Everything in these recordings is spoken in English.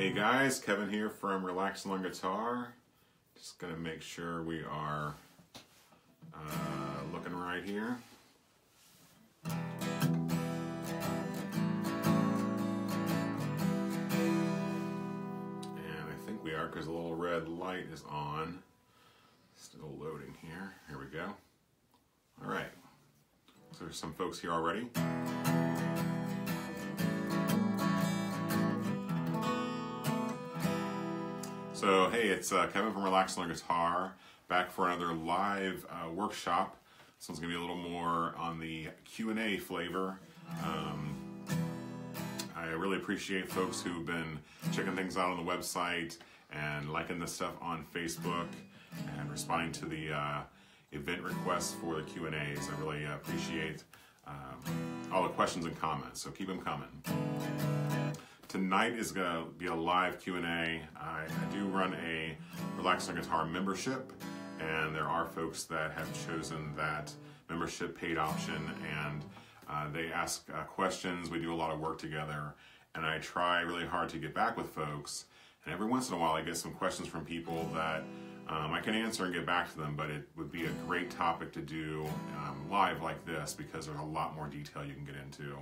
Hey guys, Kevin here from Relaxing on Guitar. Just gonna make sure we are looking right here. And I think we are because the little red light is on. Still loading here. Here we go. All right. So there's some folks here already. So hey, it's Kevin from Relaxing on Guitar, back for another live workshop. This one's gonna be a little more on the Q&A flavor. I really appreciate folks who've been checking things out on the website and liking the stuff on Facebook and responding to the event requests for the Q&As. I really appreciate all the questions and comments, so keep them coming. Tonight is going to be a live Q&A. I do run a Relaxing on Guitar membership, and there are folks that have chosen that membership paid option, and they ask questions. We do a lot of work together, and I try really hard to get back with folks. And every once in a while I get some questions from people that I can answer and get back to them, but it would be a great topic to do live like this because there's a lot more detail you can get into,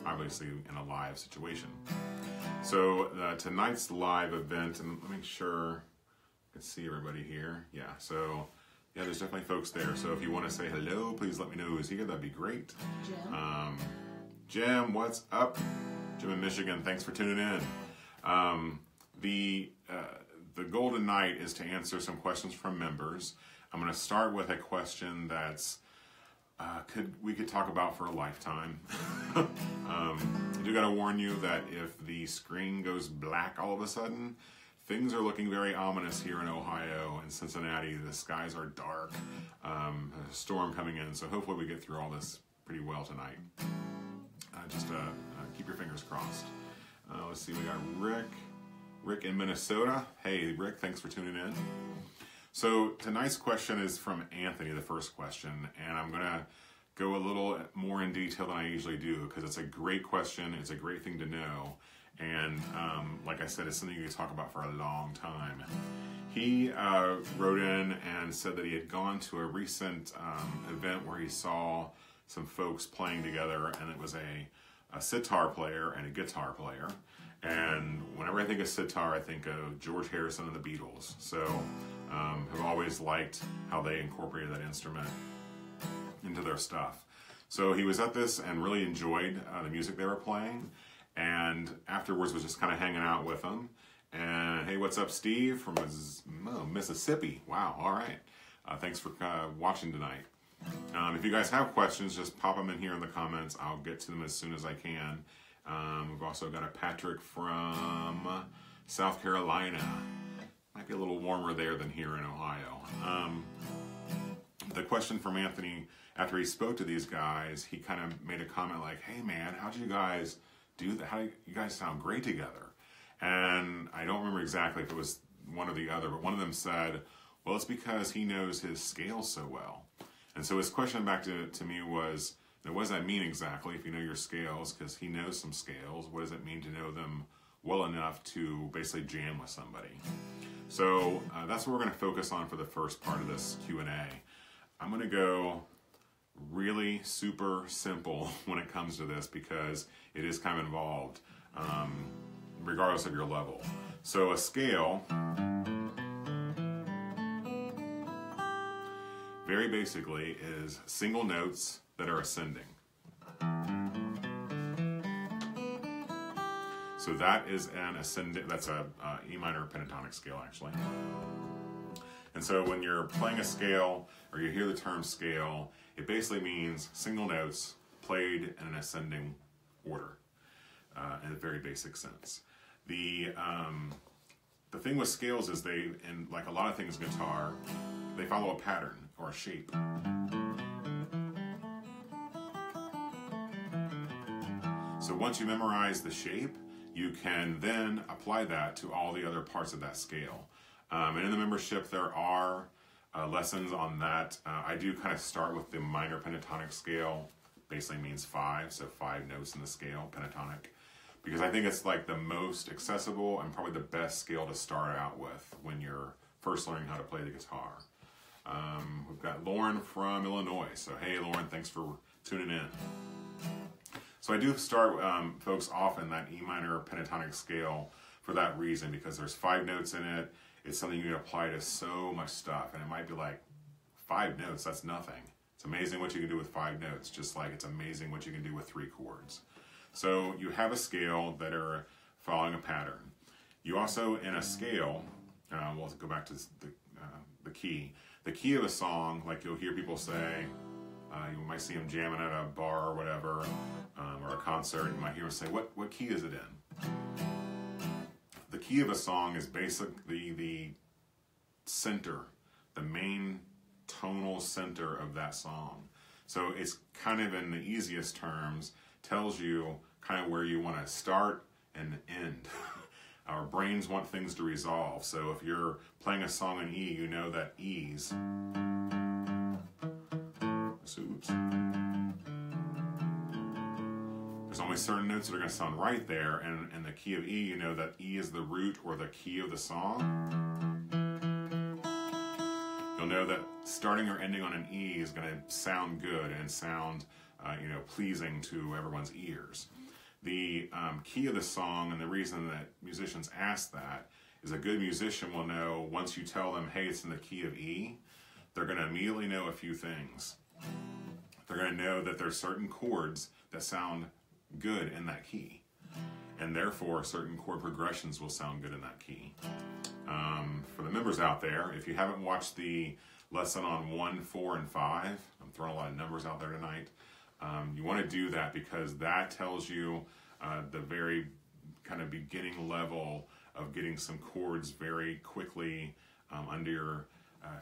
obviously in a live situation. So tonight's live event, and let me make sure I can see everybody here. Yeah, so yeah, there's definitely folks there. So if you want to say hello, please let me know who's here. That'd be great. Jim. Jim, what's up? Jim in Michigan, thanks for tuning in. The goal tonight is to answer some questions from members. I'm going to start with a question that's we could talk about for a lifetime. I do got to warn you that if the screen goes black all of a sudden, things are looking very ominous here in Ohio and Cincinnati. The skies are dark, a storm coming in, so hopefully we get through all this pretty well tonight. Just keep your fingers crossed. Let's see, we got Rick in Minnesota. Hey Rick, thanks for tuning in. So tonight's question is from Anthony, the first question, and I'm going to go a little more in detail than I usually do because it's a great question, it's a great thing to know, and like I said, it's something you can talk about for a long time. He wrote in and said that he had gone to a recent event where he saw some folks playing together, and it was a sitar player and a guitar player. And whenever I think of sitar, I think of George Harrison and the Beatles. So have always liked how they incorporated that instrument into their stuff. So he was at this and really enjoyed the music they were playing. And afterwards was just kind of hanging out with them. And hey, what's up, Steve from Mississippi? Wow, all right. Thanks for watching tonight. If you guys have questions, just pop them in here in the comments. I'll get to them as soon as I can. We've also got a Patrick from South Carolina. Might be a little warmer there than here in Ohio. The question from Anthony, after he spoke to these guys, he kind of made a comment like, hey man, how'd you guys do that? How do you guys sound great together? And I don't remember exactly if it was one or the other, but one of them said, well, it's because he knows his scales so well. And so his question back to me was, now, what does that mean exactly if you know your scales? Because he knows some scales. What does it mean to know them well enough to basically jam with somebody? So that's what we're going to focus on for the first part of this Q&A. I'm going to go really super simple when it comes to this because it is kind of involved, regardless of your level. So a scale, very basically, is single notes that are ascending. So that is an ascending, that's a E minor pentatonic scale actually. And so when you're playing a scale or you hear the term scale, it basically means single notes played in an ascending order in a very basic sense. The thing with scales is they, and like a lot of things in guitar, they follow a pattern or a shape. So once you memorize the shape, you can then apply that to all the other parts of that scale. And in the membership, there are lessons on that. I do kind of start with the minor pentatonic scale. Basically means 5, so 5 notes in the scale, pentatonic. because I think it's like the most accessible and probably the best scale to start out with when you're first learning how to play the guitar. We've got Lauren from Illinois. So hey Lauren, thanks for tuning in. So I do start folks off in that E minor pentatonic scale for that reason, because there's 5 notes in it. It's something you can apply to so much stuff, and it might be like 5 notes, that's nothing. It's amazing what you can do with 5 notes, just like it's amazing what you can do with 3 chords. So you have a scale that are following a pattern. You also, in a scale, we'll go back to the key. The key of a song, like you'll hear people say, you might see them jamming at a bar or whatever, or a concert, you might hear them say, what key is it in? The key of a song is basically the center, the main tonal center of that song. So it's kind of, in the easiest terms, tells you kind of where you want to start and end. Our brains want things to resolve. So if you're playing a song in E, you know that E's, oops, there's only certain notes that are going to sound right there, and in the key of E, you know that E is the root or the key of the song. You'll know that starting or ending on an E is going to sound good and sound pleasing to everyone's ears. The key of the song, and the reason that musicians ask that, is a good musician will know once you tell them, hey, it's in the key of E, they're going to immediately know a few things. They're going to know that there's certain chords that sound good in that key, and therefore certain chord progressions will sound good in that key. For the members out there, if you haven't watched the lesson on 1, 4, and 5, I'm throwing a lot of numbers out there tonight, you want to do that, because that tells you the very kind of beginning level of getting some chords very quickly under your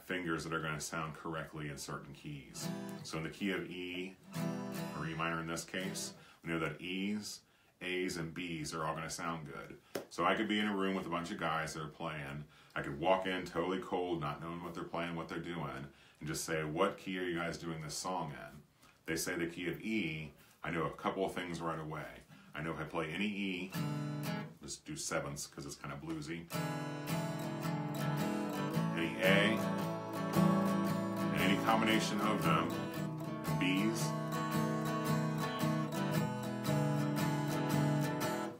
fingers that are going to sound correctly in certain keys. So in the key of E, or E minor in this case, we know that E's, A's, and B's are all going to sound good. So I could be in a room with a bunch of guys that are playing. I could walk in totally cold, not knowing what they're playing, what they're doing, and just say, what key are you guys doing this song in? They say the key of E, I know a couple of things right away. I know if I play any E, just do 7ths because it's kind of bluesy, any A, and any combination of them, B's,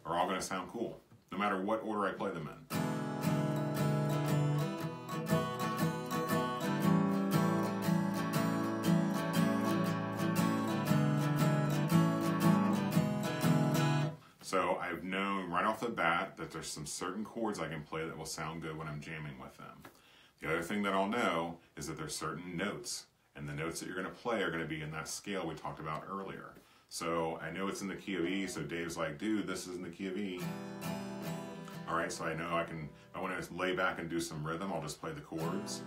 are all going to sound cool, no matter what order I play them in. So I've known right off the bat that there's some certain chords I can play that will sound good when I'm jamming with them. The other thing that I'll know is that there's certain notes, and the notes that you're going to play are going to be in that scale we talked about earlier. So I know it's in the key of E, so Dave's like, dude, this is in the key of E. All right, so I know if I want to lay back and do some rhythm, I'll just play the chords.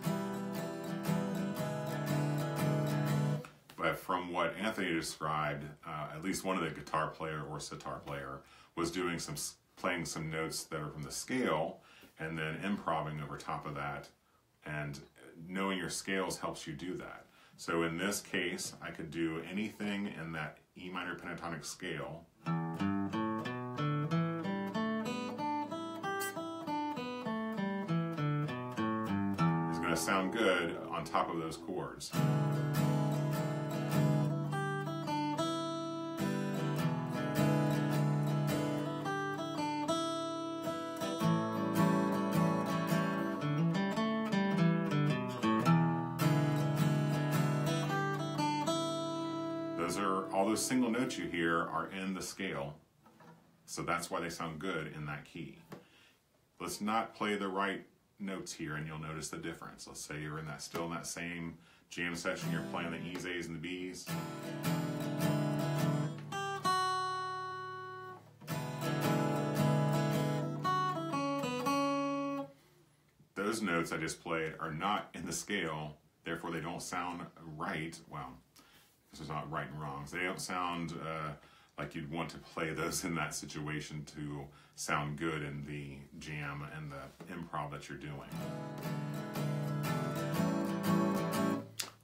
But from what Anthony described, at least one of the guitar player or sitar player was playing some notes that are from the scale, and then improvising over top of that. And knowing your scales helps you do that. So in this case, I could do anything in that E minor pentatonic scale. It's going to sound good on top of those chords. All those single notes you hear are in the scale, so that's why they sound good in that key. Let's not play the right notes here, and you'll notice the difference. Let's say you're still in that same jam session, you're playing the E's, A's, and the B's. Those notes I just played are not in the scale, therefore they don't sound right. Well, this is not right and wrong. So they don't sound like you'd want to play those in that situation to sound good in the jam and the improv that you're doing.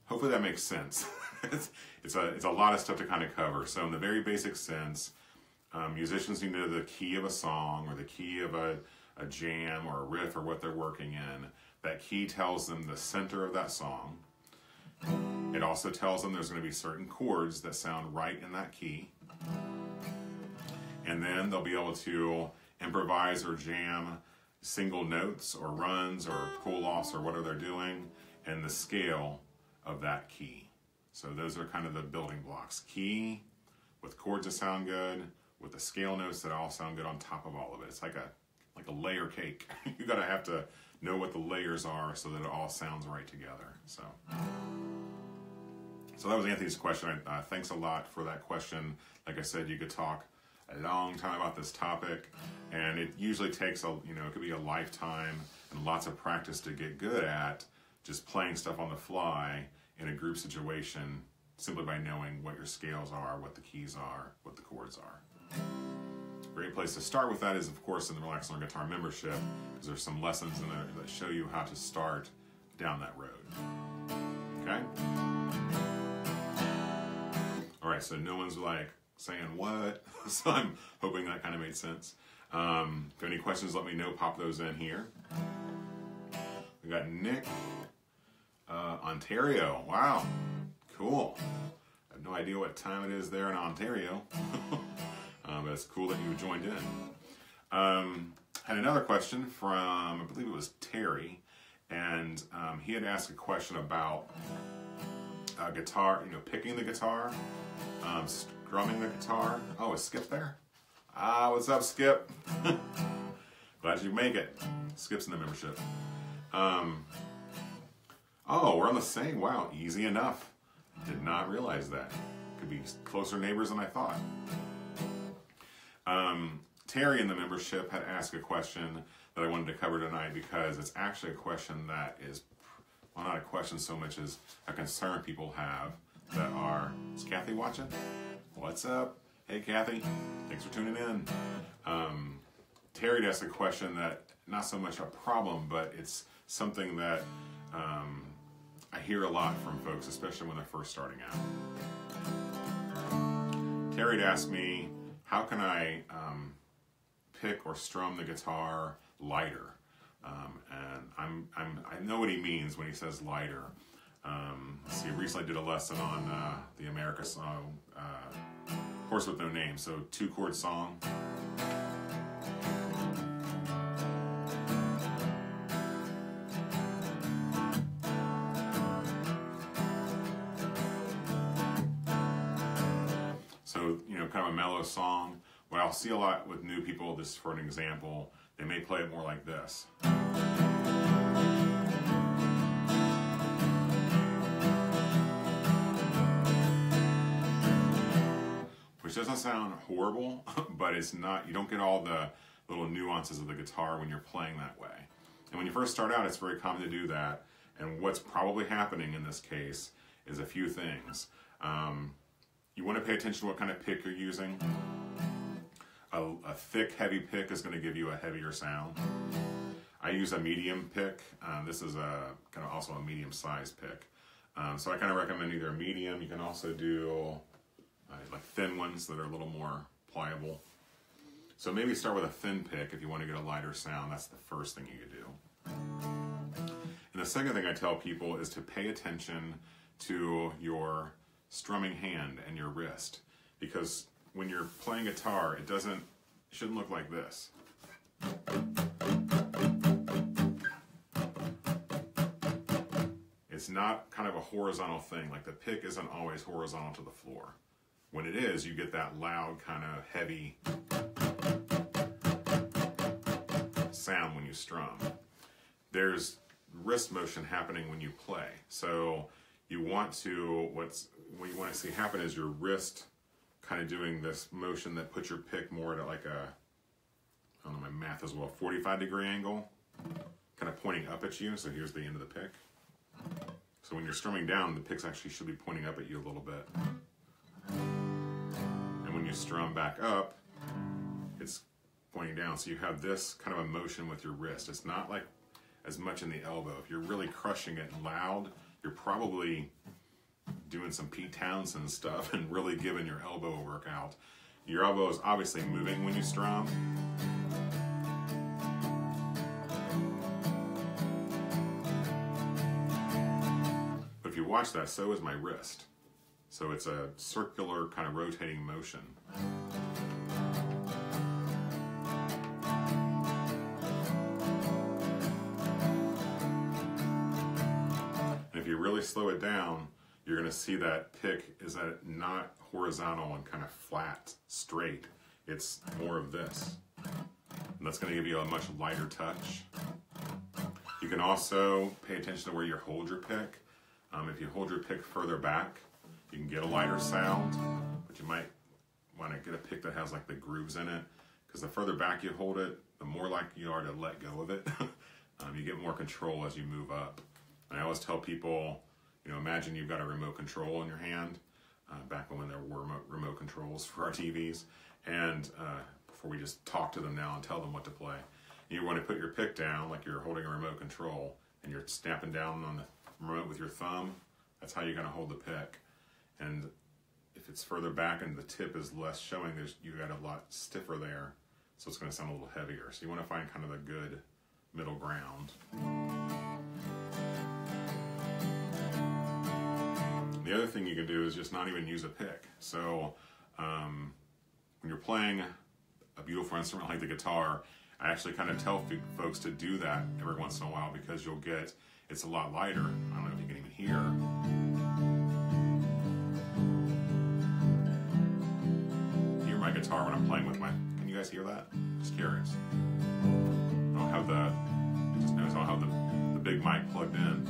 Hopefully that makes sense. It's a lot of stuff to kind of cover. So in the very basic sense, Musicians need to know the key of a song or the key of a jam or a riff or what they're working in. That key tells them the center of that song. It also tells them there's going to be certain chords that sound right in that key. And then they'll be able to improvise or jam single notes or runs or pull-offs or whatever they're doing and the scale of that key. So those are kind of the building blocks. Key with chords that sound good, with the scale notes that all sound good on top of all of it. It's like a layer cake. You gotta have to know what the layers are so that it all sounds right together. So that was Anthony's question. Thanks a lot for that question. Like I said, you could talk a long time about this topic, and it usually takes it could be a lifetime and lots of practice to get good at just playing stuff on the fly in a group situation simply by knowing what your scales are, what the keys are, what the chords are. Great place to start with that is, of course, in the Relax Learn Guitar membership, because there's some lessons in there that show you how to start down that road. Okay? All right, so no one's like saying what, so I'm hoping that kind of made sense. If you have any questions, let me know. Pop those in here. We got Nick, Ontario. Wow, cool. I have no idea what time it is there in Ontario, but it's cool that you joined in. Had another question from, I believe it was Terry, and he had asked a question about guitar, picking the guitar, strumming the guitar. Oh, is Skip there? What's up, Skip? Glad you make it. Skip's in the membership. Oh, we're on the same. Wow, easy enough. Did not realize that. Could be closer neighbors than I thought. Terry in the membership had asked a question that I wanted to cover tonight because it's actually a question that is, well, not a question so much as a concern people have that are, is Kathy watching? What's up? Hey, Kathy. Thanks for tuning in. Terry asked a question that, not so much a problem, but it's something that I hear a lot from folks, especially when they're first starting out. Terry asked me, how can I pick or strum the guitar lighter? And I know what he means when he says lighter. Let's see, I recently did a lesson on the America song, Horse with No Name, so 2-chord song. So, kind of a mellow song. What I'll see a lot with new people, just for an example, they may play it more like this. Which doesn't sound horrible, but it's not, you don't get all the little nuances of the guitar when you're playing that way. And when you first start out, it's very common to do that. And what's probably happening in this case is a few things. You want to pay attention to what kind of pick you're using. A thick, heavy pick is going to give you a heavier sound. I use a medium pick. This is kind of also a medium-sized pick. So I kind of recommend either a medium. You can also do like thin ones that are a little more pliable. So maybe start with a thin pick if you want to get a lighter sound. That's the first thing you could do. And the second thing I tell people is to pay attention to your strumming hand and your wrist, because when you're playing guitar, it shouldn't look like this. It's not kind of a horizontal thing. Like the pick isn't always horizontal to the floor. When it is, you get that loud kind of heavy sound when you strum. There's wrist motion happening when you play. So you want to, what you want to see happen is your wrist kind of doing this motion that puts your pick more at like a, I don't know my math as well, 45-degree angle, kind of pointing up at you. So here's the end of the pick. So when you're strumming down, the picks actually should be pointing up at you a little bit. And when you strum back up, it's pointing down. So you have this kind of a motion with your wrist. It's not like as much in the elbow. If you're really crushing it loud, you're probably doing some Pete Townsend stuff and really giving your elbow a workout. Your elbow is obviously moving when you strum. But if you watch that, so is my wrist. So it's a circular kind of rotating motion. And if you really slow it down, you're going to see that pick is that not horizontal and kind of flat, straight. It's more of this. And that's going to give you a much lighter touch. You can also pay attention to where you hold your pick. If you hold your pick further back, you can get a lighter sound, but you might want to get a pick that has like the grooves in it, because the further back you hold it, the more likely you are to let go of it. You get more control as you move up. And I always tell people, you know, imagine you've got a remote control in your hand, back when there were remote controls for our TVs, and before we just talk to them now and tell them what to play. And you want to put your pick down like you're holding a remote control, and you're snapping down on the remote with your thumb. That's how you're going to hold the pick. And if it's further back and the tip is less showing, you got a lot stiffer there, so it's going to sound a little heavier. So you want to find kind of a good middle ground. The other thing you can do is just not even use a pick. So when you're playing a beautiful instrument like the guitar, I actually kind of tell folks to do that every once in a while, because you'll get, it's a lot lighter. I don't know if you can even hear. Hear my guitar when I'm playing with my, can you guys hear that? Just curious. I don't have the, just notice I don't have the big mic plugged in.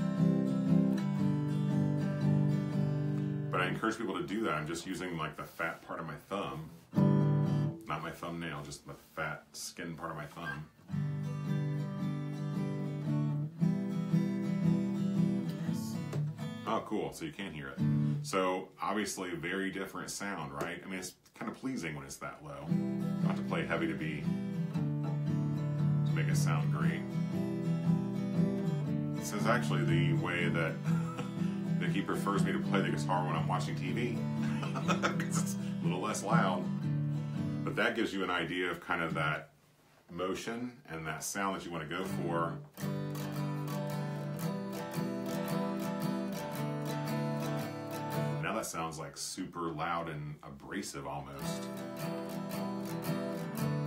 But I encourage people to do that. I'm just using like the fat part of my thumb, not my thumbnail, just the fat skin part of my thumb. Oh, cool. So you can hear it. So obviously a very different sound, right? I mean, it's kind of pleasing when it's that low. You have to play heavy to make it sound great. This is actually the way that Vicky prefers me to play the guitar when I'm watching TV, because it's a little less loud. But that gives you an idea of kind of that motion and that sound that you want to go for. Now that sounds like super loud and abrasive almost.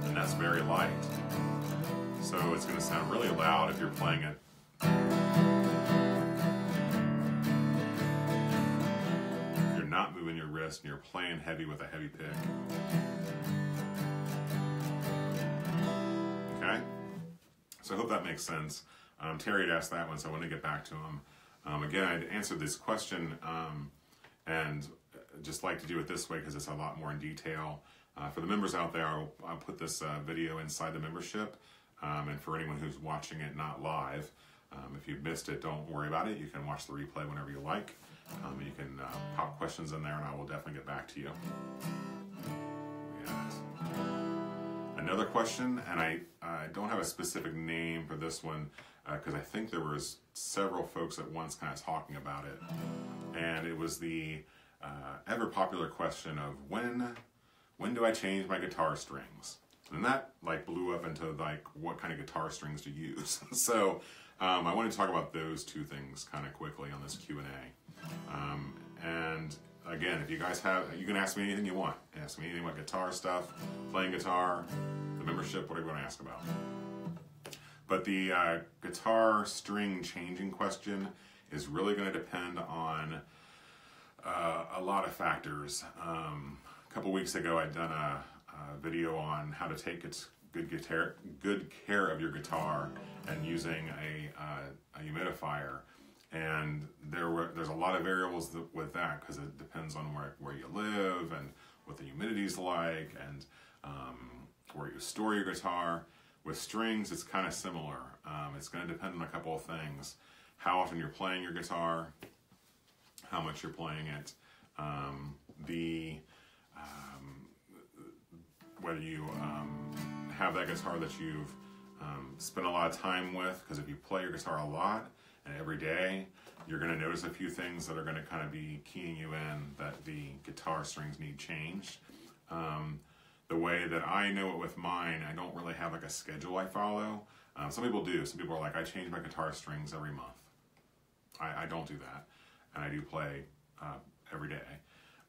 And that's very light. So it's going to sound really loud if you're playing it. If you're not moving your wrist and you're playing heavy with a heavy pick. Okay? So I hope that makes sense. Terry had asked that one, so I want to get back to him. Again, I'd answered this question, and just like to do it this way because it's a lot more in detail. For the members out there, I'll put this video inside the membership, and for anyone who's watching it not live, if you've missed it, don't worry about it. You can watch the replay whenever you like. You can pop questions in there, and I will definitely get back to you. Another question, and I don't have a specific name for this one because I think there was several folks at once kind of talking about it, and it was the ever popular question of when do I change my guitar strings? And that like blew up into like what kind of guitar strings to use. So I want to talk about those two things kind of quickly on this Q&A. And again, if you guys have, you can ask me anything you want. Ask me anything about guitar stuff, playing guitar, the membership, whatever you want to ask about. But the guitar string changing question is really going to depend on a lot of factors. A couple weeks ago, I'd done a video on how to take good care of your guitar and using a humidifier. And there's a lot of variables with that because it depends on where you live and what the humidity's like and where you store your guitar. With strings, it's kind of similar. It's going to depend on a couple of things. How often you're playing your guitar, how much you're playing it, whether you have that guitar that you've spent a lot of time with, because if you play your guitar a lot and every day, you're going to notice a few things that are going to kind of be keying you in that the guitar strings need changed. the way that I know it with mine, I don't really have like a schedule I follow. Some people do. Some people are like, I change my guitar strings every month. I don't do that. And I do play every day.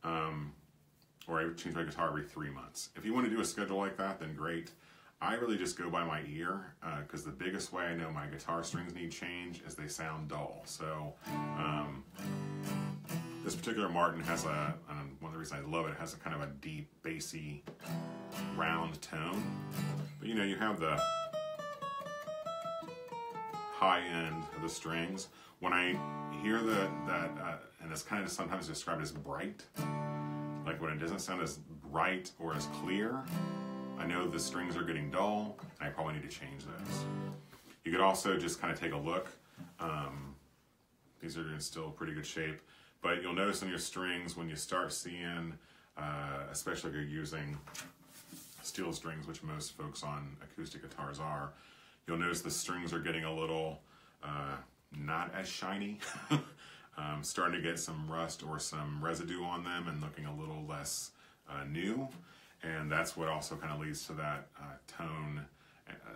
Or I change my guitar every 3 months. If you want to do a schedule like that, then great. I really just go by my ear, because the biggest way I know my guitar strings need change is they sound dull. So this particular Martin has one of the reasons I love it, has a kind of a deep, bassy, round tone. But you have the high end of the strings. When I hear that, and it's kind of sometimes described as bright, like when it doesn't sound as bright or as clear, I know the strings are getting dull, and I probably need to change those. You could also just kind of take a look. These are in still pretty good shape, but you'll notice on your strings when you start seeing, especially if you're using steel strings, which most folks on acoustic guitars are, you'll notice the strings are getting a little not as shiny, starting to get some rust or some residue on them and looking a little less new. And that's what also kind of leads to that tone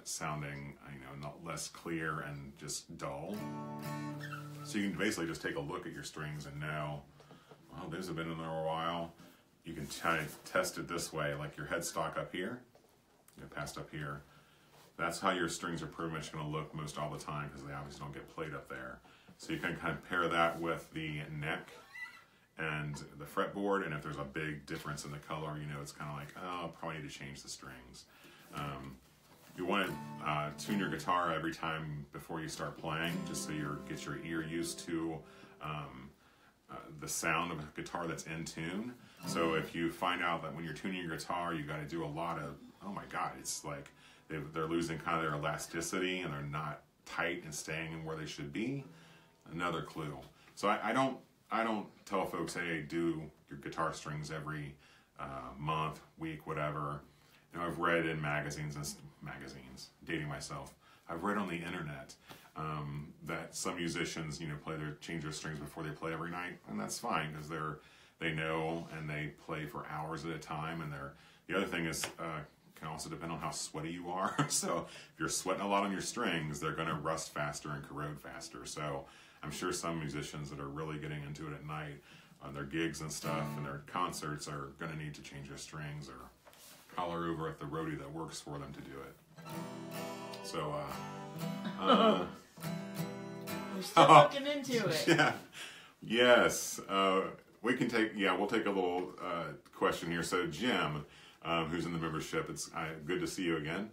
sounding, not less clear and just dull. So you can basically just take a look at your strings and know, well, those have been in there a while. You can kind of test it this way, like your headstock up here, past up here. That's how your strings are pretty much going to look most all the time, because they obviously don't get played up there. So you can kind of pair that with the neck and the fretboard, and if there's a big difference in the color, it's kind of like, oh, probably need to change the strings. You want to tune your guitar every time before you start playing, just so you get your ear used to the sound of a guitar that's in tune. So if you find out that when you're tuning your guitar, you got to do a lot of, oh my God, it's like they're losing kind of their elasticity and they're not tight and staying in where they should be, another clue. So I don't tell folks, hey, do your guitar strings every month, week, whatever. I've read in magazines, dating myself, I've read on the internet that some musicians, change their strings before they play every night, and that's fine, because they know and they play for hours at a time. And the other thing is, can also depend on how sweaty you are. So if you're sweating a lot on your strings, they're going to rust faster and corrode faster. So I'm sure some musicians that are really getting into it at night on their gigs and stuff and their concerts are going to need to change their strings or collar over at the roadie that works for them to do it. So, we're still looking into it. Yeah. Yes. We'll take a little question here. So Jim, who's in the membership, it's good to see you again.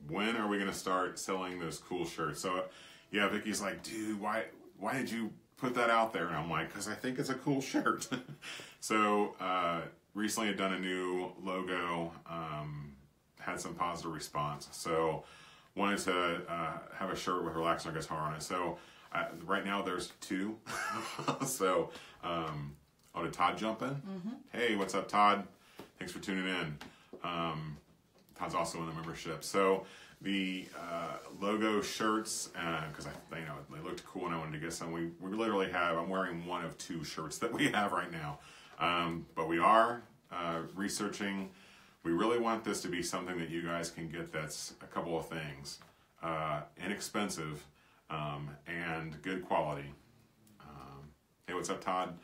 When are we going to start selling those cool shirts? So, yeah, Vicky's like, dude, why did you put that out there? And I'm like, because I think it's a cool shirt. So, recently I've done a new logo, had some positive response. So, wanted to have a shirt with Relax on Guitar on it. So, right now there's 2. So, did Todd jump in? Mm-hmm. Hey, what's up, Todd? Thanks for tuning in. Todd's also in the membership. So the logo shirts, because they looked cool and I wanted to get some. We literally have, I'm wearing one of 2 shirts that we have right now. But we are researching. We really want this to be something that you guys can get that's a couple of things. Inexpensive and good quality. Hey, what's up, Todd?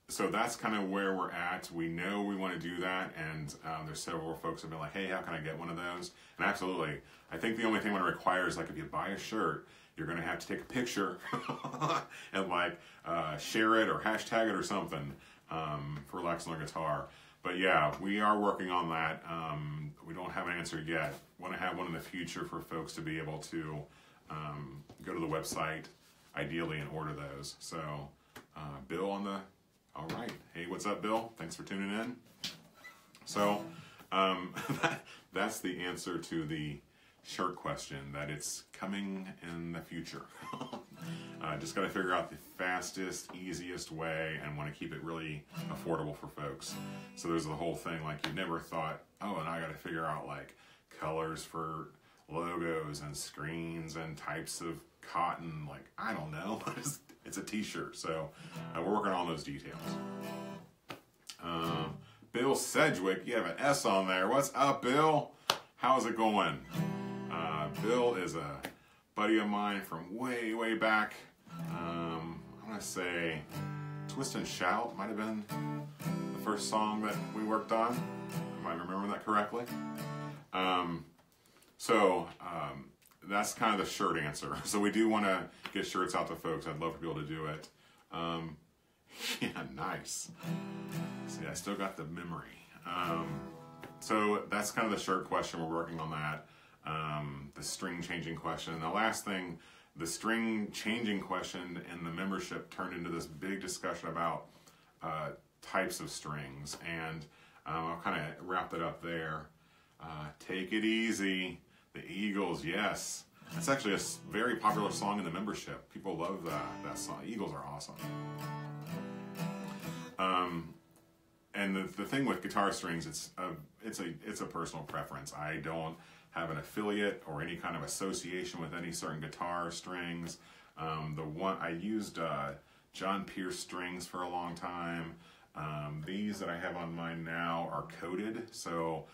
So that's kind of where we're at. We know we want to do that, and there's several folks who have been like, hey, how can I get one of those? And absolutely. I think the only thing it requires, like if you buy a shirt, you're going to have to take a picture and share it or hashtag it or something for Relax on Guitar. But yeah, we are working on that. We don't have an answer yet. Want to have one in the future for folks to be able to go to the website, ideally, and order those. So Bill on the... All right. Hey, what's up, Bill? Thanks for tuning in. So that's the answer to the shirt question, that it's coming in the future. Just got to figure out the fastest, easiest way, and want to keep it really affordable for folks. So there's the whole thing, like you never thought, oh, and I got to figure out like colors for logos and screens and types of cotton. Like, I don't know. It's a t-shirt. So we're working on those details. Bill Sedgwick. You have an S on there. What's up, Bill? How's it going? Bill is a buddy of mine from way, way back. I'm going to say Twist and Shout might have been the first song that we worked on. Am I remembering that correctly? That's kind of the shirt answer. So we do want to get shirts out to folks. I'd love to be able to do it. Yeah, nice. See, I still got the memory. So that's kind of the shirt question. We're working on that. The string changing question. And the last thing, the string changing question in the membership turned into this big discussion about types of strings. And I'll kind of wrap it up there. Take It Easy. The Eagles, yes. That's actually a very popular song in the membership. People love that song. Eagles are awesome. And the thing with guitar strings, it's a personal preference. I don't have an affiliate or any kind of association with any certain guitar strings. I used John Pierce strings for a long time. These that I have on mine now are coated, so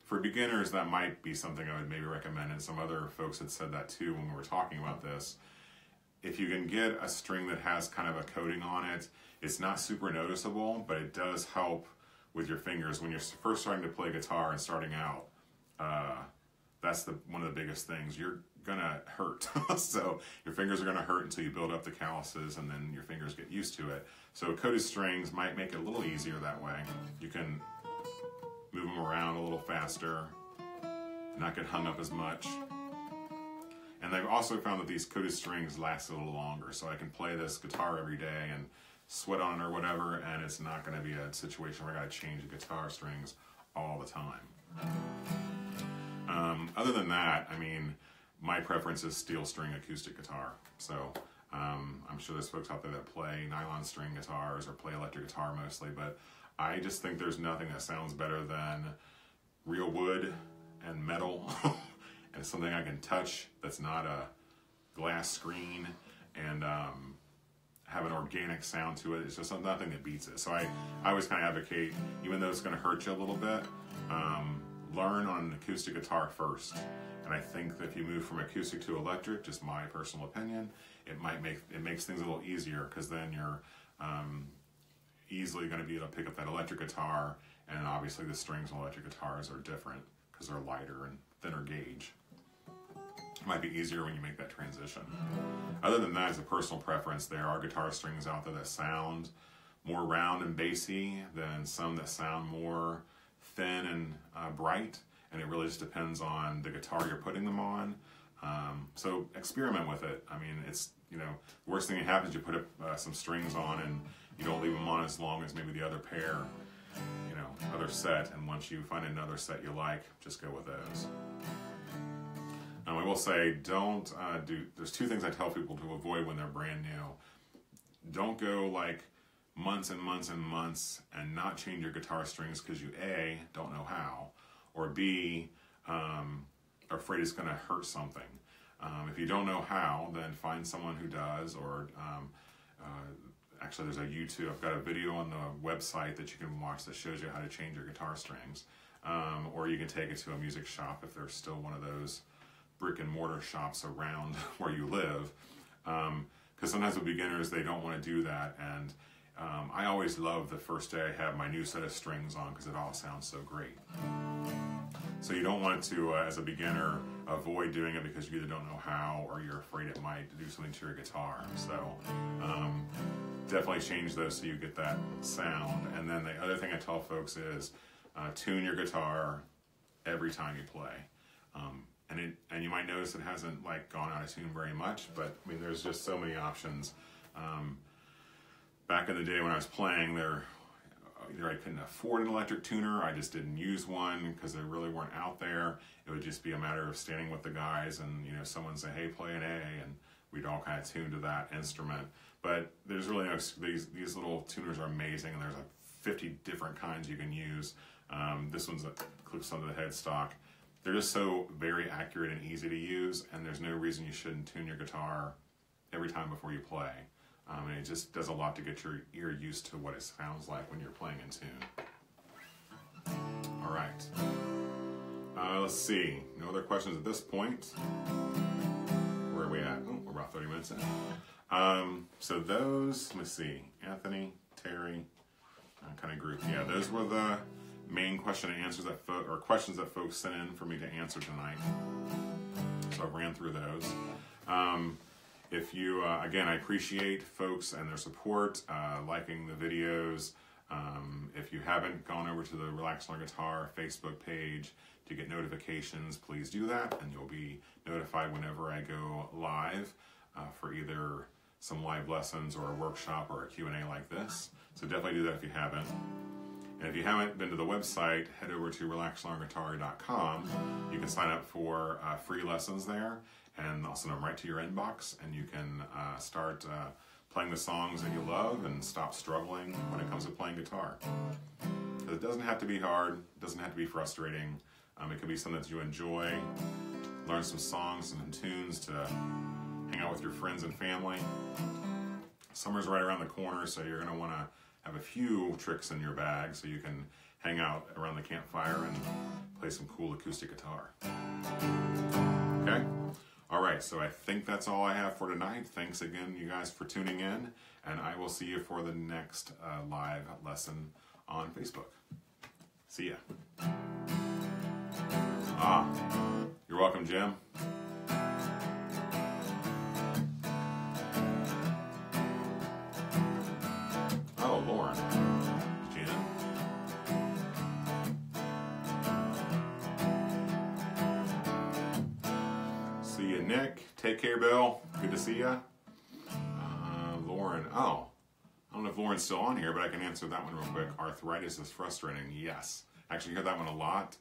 for beginners that might be something I would maybe recommend, and some other folks had said that too when we were talking about this. If you can get a string that has kind of a coating on it, it's not super noticeable, but it does help with your fingers when you're first starting to play guitar and starting out. That's one of the biggest things. You're gonna hurt. So your fingers are gonna hurt until you build up the calluses, and then your fingers get used to it. So coated strings might make it a little easier that way. You can move them around a little faster, not get hung up as much. And they've also found that these coated strings last a little longer, so I can play this guitar every day and sweat on it or whatever, and it's not going to be a situation where I got to change the guitar strings all the time. Other than that, I mean, my preference is steel string acoustic guitar. So I'm sure there's folks out there that play nylon string guitars or play electric guitar mostly, but I just think there's nothing that sounds better than real wood and metal and something I can touch that's not a glass screen and have an organic sound to it. It's just nothing that beats it. So I always kind of advocate, even though it's going to hurt you a little bit, learn on an acoustic guitar first. And I think that if you move from acoustic to electric, just my personal opinion, it makes things a little easier, because then you're easily going to be able to pick up that electric guitar, and obviously the strings on electric guitars are different because they're lighter and thinner gauge. It might be easier when you make that transition. Other than that, as a personal preference, there are guitar strings out there that sound more round and bassy than some that sound more thin and bright, and it really just depends on the guitar you're putting them on. So experiment with it. I mean, it's, worst thing that happens, you put some strings on and you don't leave them on as long as maybe the other pair, other set, and once you find another set you like, just go with those. I will say, there's two things I tell people to avoid when they're brand new. Don't go like months and months and months and not change your guitar strings because you A, don't know how, or B, are afraid it's going to hurt something. If you don't know how, then find someone who does, or actually there's I've got a video on the website that you can watch that shows you how to change your guitar strings. Or you can take it to a music shop if there's still one of those brick and mortar shops around where you live. Because sometimes with beginners, they don't want to do that. And I always love the first day I have my new set of strings on, because it all sounds so great. So you don't want to, as a beginner, avoid doing it because you either don't know how or you're afraid it might do something to your guitar. So definitely change those so you get that sound. And then the other thing I tell folks is tune your guitar every time you play. And you might notice it hasn't gone out of tune very much, but I mean, there's just so many options. Back in the day when I was playing, either I couldn't afford an electric tuner, I just didn't use one because they really weren't out there. It would just be a matter of standing with the guys and someone say, hey, play an A, and we'd all kind of tune to that instrument. But there's really no, these little tuners are amazing, and there's 50 different kinds you can use. This one's clips onto the headstock. They're just so very accurate and easy to use, and there's no reason you shouldn't tune your guitar every time before you play. And it just does a lot to get your ear used to what it sounds like when you're playing in tune. All right. Let's see. No other questions at this point. Where are we at? Oh, we're about 30 minutes in. So those, let me see. Anthony, Terry, kind of group. Yeah, those were the main question and answers that questions that folks sent in for me to answer tonight. So I ran through those. If you, again, I appreciate folks and their support, liking the videos. If you haven't gone over to the Relax Learn Guitar Facebook page to get notifications, please do that, and you'll be notified whenever I go live for either some live lessons or a workshop or a Q&A like this. So definitely do that if you haven't. And if you haven't been to the website, head over to relaxlearnguitar.com. You can sign up for free lessons there, and I'll send them right to your inbox, and you can start playing the songs that you love and stop struggling when it comes to playing guitar. It doesn't have to be hard, it doesn't have to be frustrating. It could be something that you enjoy, learn some songs and tunes to hang out with your friends and family. Summer's right around the corner, so you're going to want to have a few tricks in your bag so you can hang out around the campfire and play some cool acoustic guitar. Okay? All right, so I think that's all I have for tonight. Thanks again, you guys, for tuning in, and I will see you for the next live lesson on Facebook. See ya. You're welcome, Jim. Oh, Lauren. Jen. See you, Nick. Take care, Bill. Good to see you. Lauren. Oh, I don't know if Lauren's still on here, but I can answer that one real quick. Arthritis is frustrating. Yes. Actually, I hear that one a lot.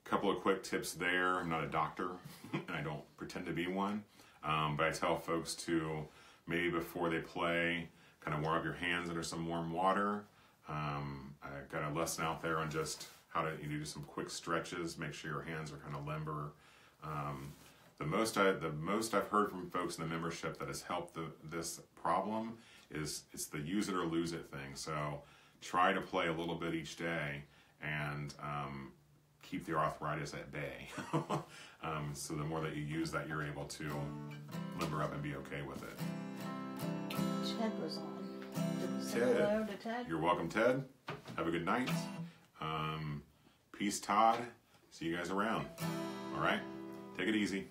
Couple of quick tips there. I'm not a doctor, and I don't pretend to be one, but I tell folks to maybe before they play, kind of warm up your hands under some warm water. I got a lesson out there on just how to do some quick stretches, make sure your hands are kind of limber. The most I've heard from folks in the membership that has helped this problem is it's the use it or lose it thing. So try to play a little bit each day and keep the arthritis at bay. So the more that you use that, you're able to limber up and be okay with it. Ted was on. Did we say Ted. hello to Ted? You're welcome, Ted. Have a good night. Peace, Todd. See you guys around. All right? Take it easy.